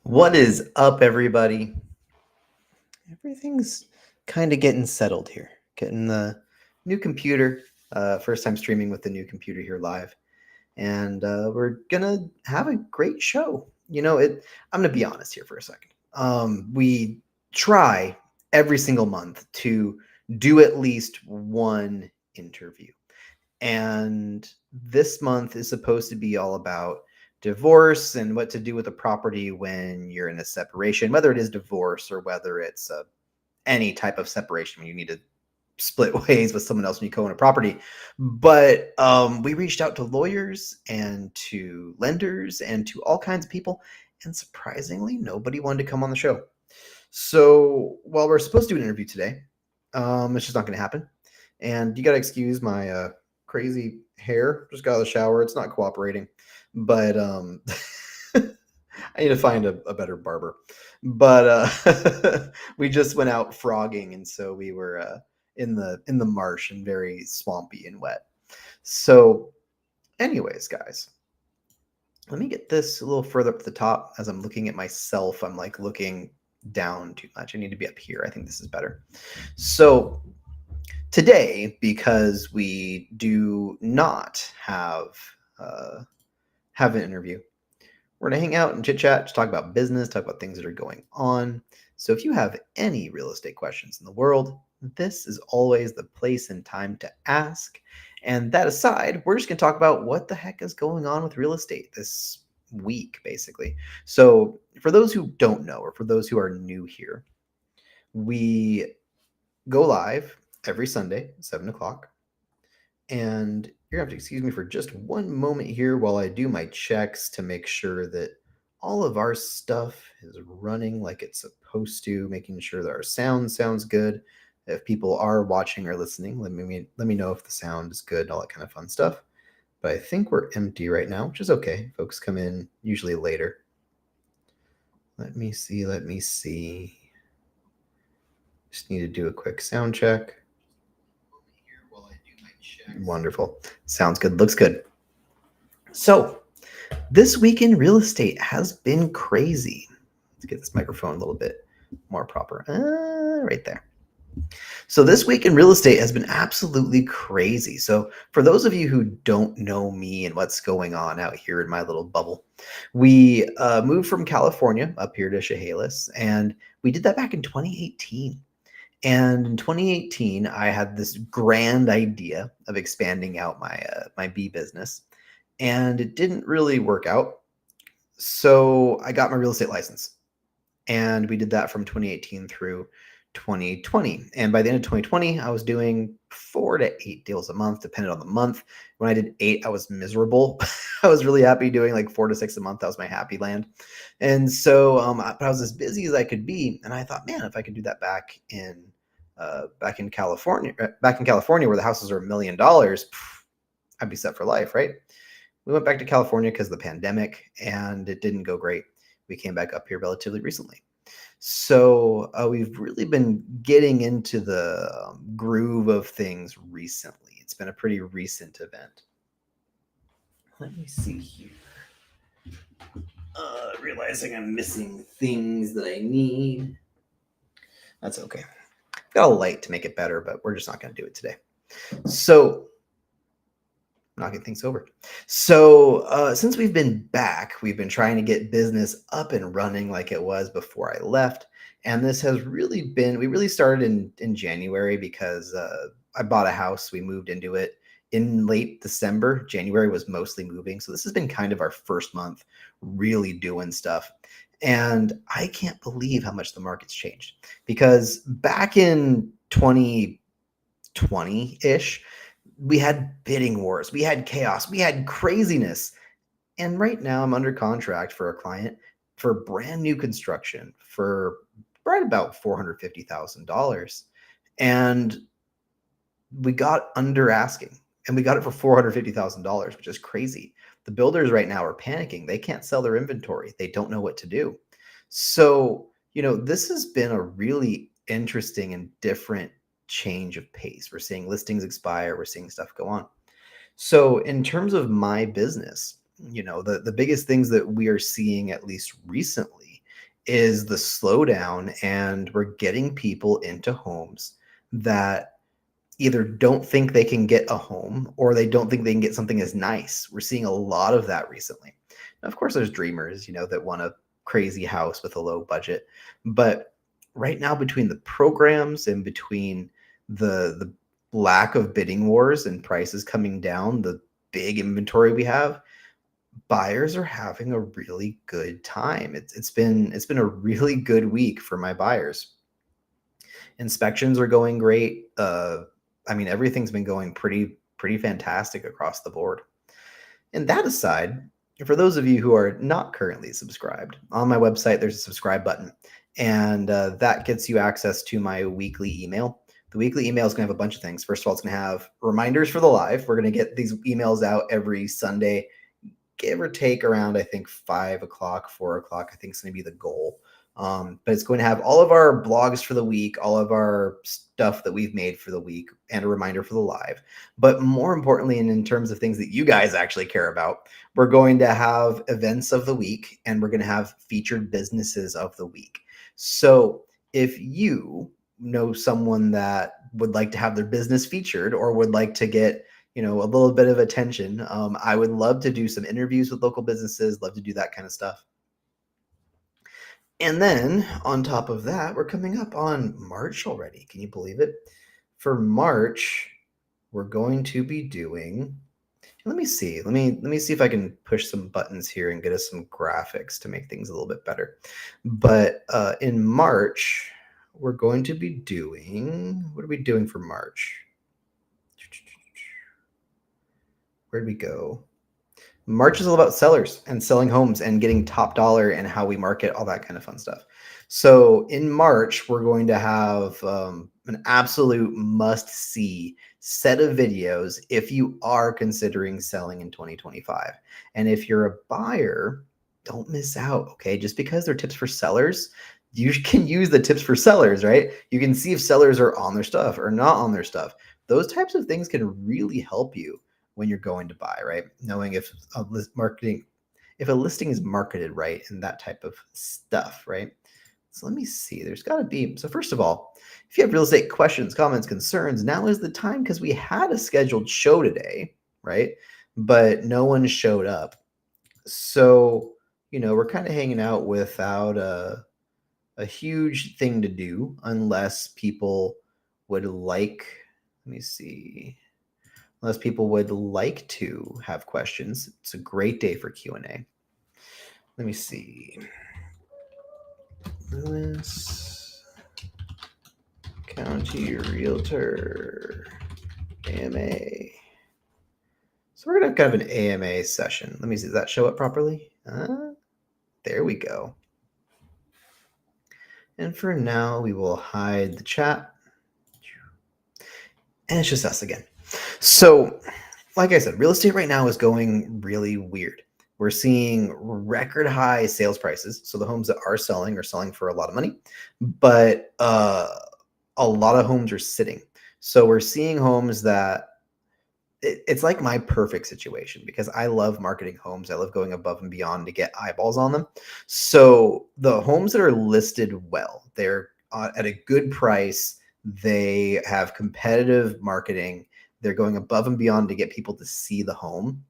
What is up, everybody? Everything's kind of getting settled here. Getting the new computer. First time streaming with the new computer here live. And we're going to have a great show. I'm going to be honest here for a second. We try every single month to do at least one interview. And this month is supposed to be all about divorce and what to do with a property when you're in a separation, whether it is divorce or whether it's any type of separation when you need to split ways with someone else when you co-own a property. But we reached out to lawyers and to lenders and to all kinds of people, and surprisingly, nobody wanted to come on the show. So while we're supposed to do an interview today, it's just not going to happen. And you got to excuse my crazy hair. Just got out of the shower. It's not cooperating. But I need to find a better barber. But we just went out frogging, and so we were in the marsh and very swampy and wet. So, anyways, guys, let me get this a little further up at the top. As I'm looking at myself, I'm like looking down too much. I need to be up here. I think this is better. So today, because we do not have an interview, we're going to hang out and chit chat, just talk about business, talk about things that are going on. So if you have any real estate questions in the world, this is always the place and time to ask. And that aside, we're just going to talk about what the heck is going on with real estate this week, basically. So for those who don't know, or for those who are new here, we go live every Sunday, 7 o'clock. And you're going to have to excuse me for just one moment here while I do my checks to make sure that all of our stuff is running like it's supposed to, making sure that our sound sounds good. If people are watching or listening, let me know if the sound is good and all that kind of fun stuff. But I think we're empty right now, which is okay. Folks come in usually later. Let me see. Just need to do a quick sound check. Wonderful. Sounds good. Looks good. So, this week in real estate has been crazy. Let's get this microphone a little bit more proper. Right there. So, this week in real estate has been absolutely crazy. So, for those of you who don't know me and what's going on out here in my little bubble, we moved from California up here to Chehalis, and we did that back in 2018. And in 2018, I had this grand idea of expanding out my bee business, and it didn't really work out. So I got my real estate license, and we did that from 2018 through 2020. And by the end of 2020, I was doing 4 to 8 deals a month, depending on the month. When I did 8, I was miserable. I was really happy doing like 4 to 6 a month. That was my happy land. And so I was as busy as I could be. And I thought, man, if I could do that back in California, where the houses are $1 million, I'd be set for life, right? We went back to California because of the pandemic, and it didn't go great. We came back up here relatively recently. So we've really been getting into the groove of things recently. It's been a pretty recent event. Let me see here. Realizing I'm missing things that I need. That's okay. Got a light to make it better, but we're just not going to do it today. So, knocking things over. So, since we've been back, we've been trying to get business up and running like it was before I left. And this has really been, we really started in January because I bought a house. We moved into it in late December. January was mostly moving. So, this has been kind of our first month really doing stuff. And I can't believe how much the market's changed, because back in 2020-ish, we had bidding wars, we had chaos, we had craziness. And right now I'm under contract for a client for brand new construction for right about $450,000. And we got under asking, and we got it for $450,000, which is crazy. The builders right now are panicking. They can't sell their inventory. They don't know what to do. So, this has been a really interesting and different change of pace. We're seeing listings expire. We're seeing stuff go on. So in terms of my business, the biggest things that we are seeing, at least recently, is the slowdown, and we're getting people into homes that either don't think they can get a home or they don't think they can get something as nice. We're seeing a lot of that recently. Now, of course, there's dreamers, that want a crazy house with a low budget. But right now, between the programs and between the lack of bidding wars and prices coming down, the big inventory we have, buyers are having a really good time. It's been a really good week for my buyers. Inspections are going great. I mean, everything's been going pretty fantastic across the board. And that aside, for those of you who are not currently subscribed, on my website there's a subscribe button, and that gets you access to my weekly email. The weekly email is going to have a bunch of things. First of all, it's going to have reminders for the live. We're going to get these emails out every Sunday, give or take around, I think, 5 o'clock, 4 o'clock, I think is going to be the goal. But it's going to have all of our blogs for the week, all of our stuff that we've made for the week, and a reminder for the live. But more importantly, and in terms of things that you guys actually care about, we're going to have events of the week, and we're going to have featured businesses of the week. So if you know someone that would like to have their business featured or would like to get a little bit of attention, I would love to do some interviews with local businesses, love to do that kind of stuff. And then on top of that, we're coming up on March already. Can you believe it? For March, we're going to be doing, let me see. Let me see if I can push some buttons here and get us some graphics to make things a little bit better. But in March, we're going to be doing, what are we doing for March? Where'd we go? March is all about sellers and selling homes and getting top dollar and how we market, all that kind of fun stuff. So in March, we're going to have an absolute must-see set of videos if you are considering selling in 2025. And if you're a buyer, don't miss out, okay? Just because they're tips for sellers, you can use the tips for sellers, right? You can see if sellers are on their stuff or not on their stuff. Those types of things can really help you when you're going to buy, right? Knowing if a listing is marketed right and that type of stuff, right? So let me see. There's got to be. So first of all, if you have real estate questions, comments, concerns, now is the time, because we had a scheduled show today, right? But no one showed up. So, we're kind of hanging out without a huge thing to do unless people would like, let me see. Unless people would like to have questions. It's a great day for Q&A. Let me see. Lewis County Realtor AMA. So we're going to have kind of an AMA session. Let me see. Does that show up properly? There we go. And for now, we will hide the chat. And it's just us again. So, like I said, real estate right now is going really weird. We're seeing record high sales prices. So the homes that are selling for a lot of money, but a lot of homes are sitting. So we're seeing homes that it's like my perfect situation, because I love marketing homes. I love going above and beyond to get eyeballs on them. So the homes that are listed well, they're at a good price. They have competitive marketing. They're going above and beyond to get people to see the home.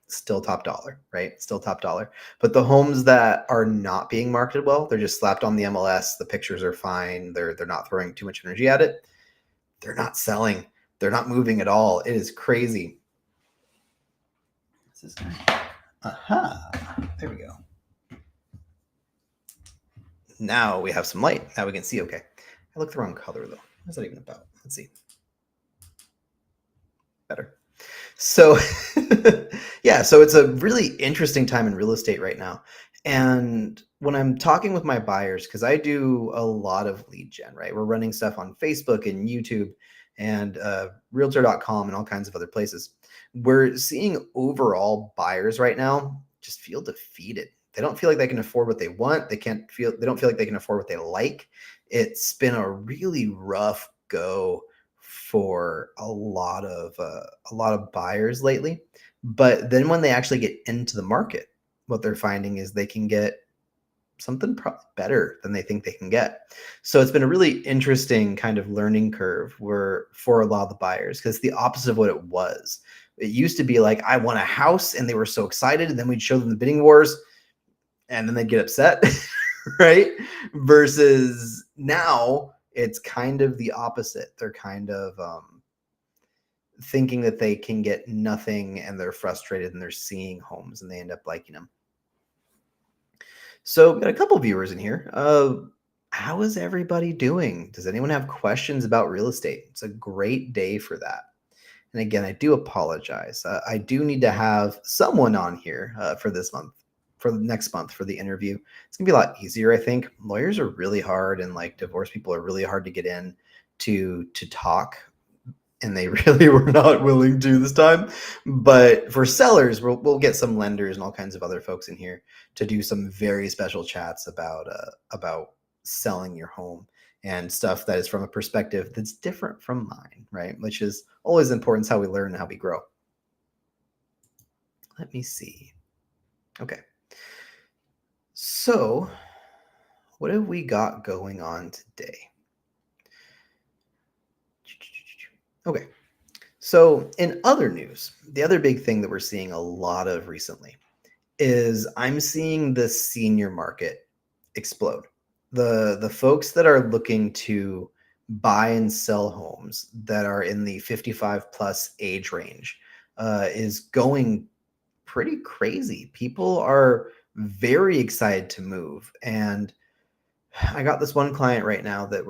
Still top dollar, right? Still top dollar. But the homes that are not being marketed well, they're just slapped on the MLS. The pictures are fine. They're not throwing too much energy at it. They're not selling. They're not moving at all. It is crazy. This is there we go. Now we have some light. Now we can see okay. I looked the wrong color though. What's that even about? Let's see. Better. So yeah, so it's a really interesting time in real estate right now. And when I'm talking with my buyers, because I do a lot of lead gen, right? We're running stuff on Facebook and YouTube and realtor.com and all kinds of other places. We're seeing overall buyers right now just feel defeated. They don't feel like they can afford what they want. They don't feel like they can afford what they like. It's been a really rough go for a lot of buyers lately. But then when they actually get into the market, what they're finding is they can get something better than they think they can get. So it's been a really interesting kind of learning curve where for a lot of the buyers, because the opposite of what it was. It used to be like, I want a house, and they were so excited, and then we'd show them the bidding wars, and then they'd get upset, right? Versus now, it's kind of the opposite. They're kind of thinking that they can get nothing, and they're frustrated, and they're seeing homes, and they end up liking them. So, got a couple viewers in here. How is everybody doing? Does anyone have questions about real estate? It's a great day for that. And again, I do apologize. I do need to have someone on here for this month, for the next month for the interview. It's gonna be a lot easier, I think. Lawyers are really hard, and like divorce people are really hard to get in to talk, and they really were not willing to this time. But for sellers, we'll get some lenders and all kinds of other folks in here to do some very special chats about selling your home and stuff that is from a perspective that's different from mine, right? Which is always important. It's how we learn and how we grow. Let me see. Okay. So, what have we got going on today? Okay. So, in other news, the other big thing that we're seeing a lot of recently is I'm seeing the senior market explode. The folks that are looking to buy and sell homes that are in the 55 plus age range is going pretty crazy. People are very excited to move, and I got this one client right now that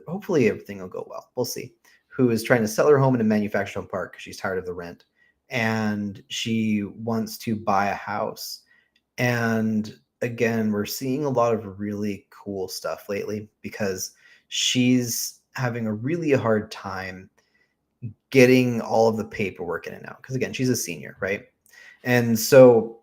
hopefully everything will go well. We'll see. Who is trying to sell her home in a manufactured home park because she's tired of the rent, and she wants to buy a house. And again, we're seeing a lot of really cool stuff lately because she's having a really hard time getting all of the paperwork in and out. Because again, she's a senior, right? And so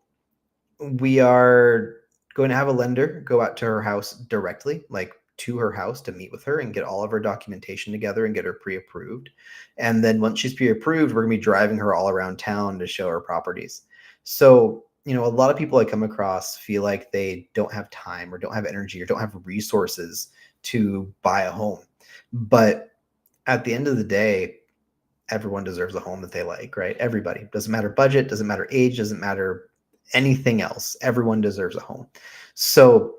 we are going to have a lender go out to her house directly, like to her house to meet with her and get all of her documentation together and get her pre-approved. And then once she's pre-approved, we're going to be driving her all around town to show her properties. So, a lot of people I come across feel like they don't have time or don't have energy or don't have resources to buy a home. But at the end of the day, everyone deserves a home that they like, right? Everybody. Doesn't matter budget, doesn't matter age, doesn't matter anything else. Everyone deserves a home. So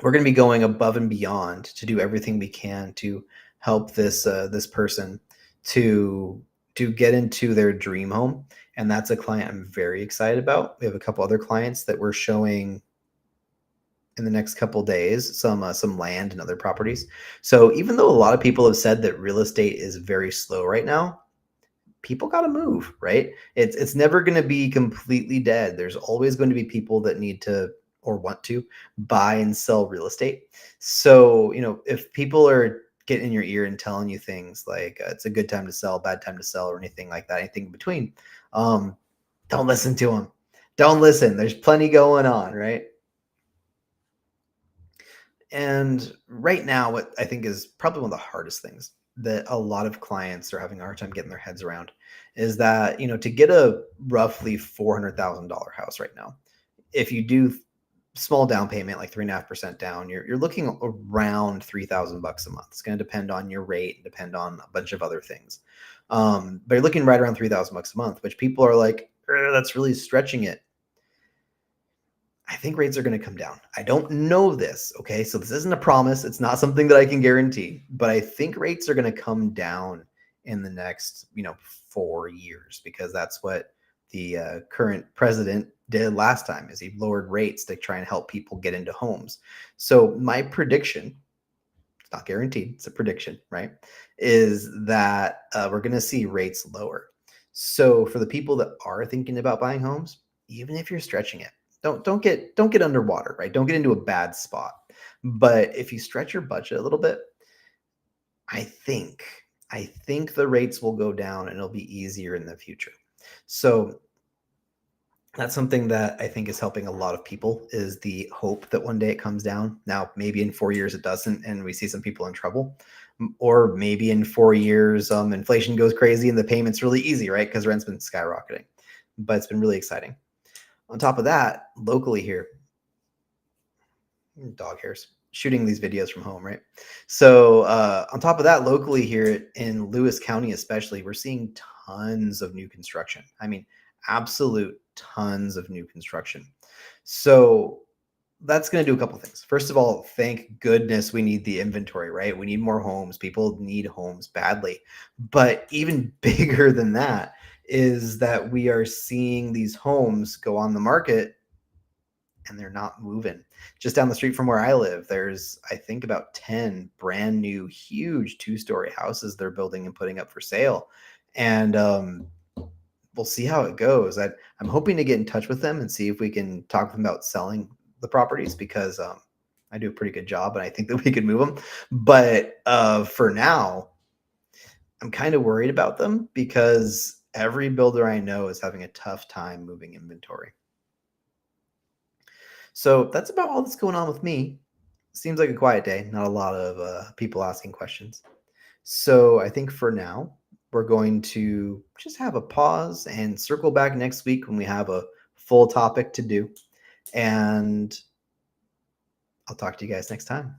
we're going to be going above and beyond to do everything we can to help this person to get into their dream home. And that's a client I'm very excited about. We have a couple other clients that we're showing in the next couple days, some land and other properties. So even though a lot of people have said that real estate is very slow right now, people got to move, right? It's never going to be completely dead. There's always going to be people that need to or want to buy and sell real estate. So, if people are getting in your ear and telling you things like it's a good time to sell, bad time to sell, or anything like that, anything in between, don't listen to them. Don't listen. There's plenty going on, right? And right now, what I think is probably one of the hardest things that a lot of clients are having a hard time getting their heads around is that, to get a roughly $400,000 house right now, if you do small down payment, like 3.5% down, you're looking around $3,000 a month. It's going to depend on your rate, depend on a bunch of other things. But you're looking right around $3,000 a month, which people are like, that's really stretching it. I think rates are going to come down. I don't know this. Okay. So this isn't a promise. It's not something that I can guarantee, but I think rates are going to come down in the next, 4 years, because that's what the current president did last time is he lowered rates to try and help people get into homes. So my prediction, it's not guaranteed, it's a prediction, right? Is that we're going to see rates lower. So for the people that are thinking about buying homes, even if you're stretching it, don't get underwater, right? Don't get into a bad spot. But if you stretch your budget a little bit, I think the rates will go down and it'll be easier in the future. So that's something that I think is helping a lot of people, is the hope that one day it comes down. Now, maybe in 4 years it doesn't, and we see some people in trouble. Or maybe in 4 years, inflation goes crazy and the payment's really easy, right? Because rent's been skyrocketing. But it's been really exciting. On top of that, locally here, Dog hairs. Shooting these videos from home, right? So on top of that, locally here in Lewis County, especially, we're seeing tons of new construction. I mean, absolute tons of new construction. So that's going to do a couple things. First of all, thank goodness we need the inventory, right? We need more homes. People need homes badly. But even bigger than that is that we are seeing these homes go on the market and they're not moving. Just down the street from where I live, there's, I think, about 10 brand new, huge 2-story houses they're building and putting up for sale. And we'll see how it goes. I'm hoping to get in touch with them and see if we can talk to them about selling the properties because I do a pretty good job and I think that we could move them. But for now, I'm kind of worried about them because every builder I know is having a tough time moving inventory. So that's about all that's going on with me. Seems like a quiet day, not a lot of people asking questions. So I think for now, we're going to just have a pause and circle back next week when we have a full topic to do. And I'll talk to you guys next time.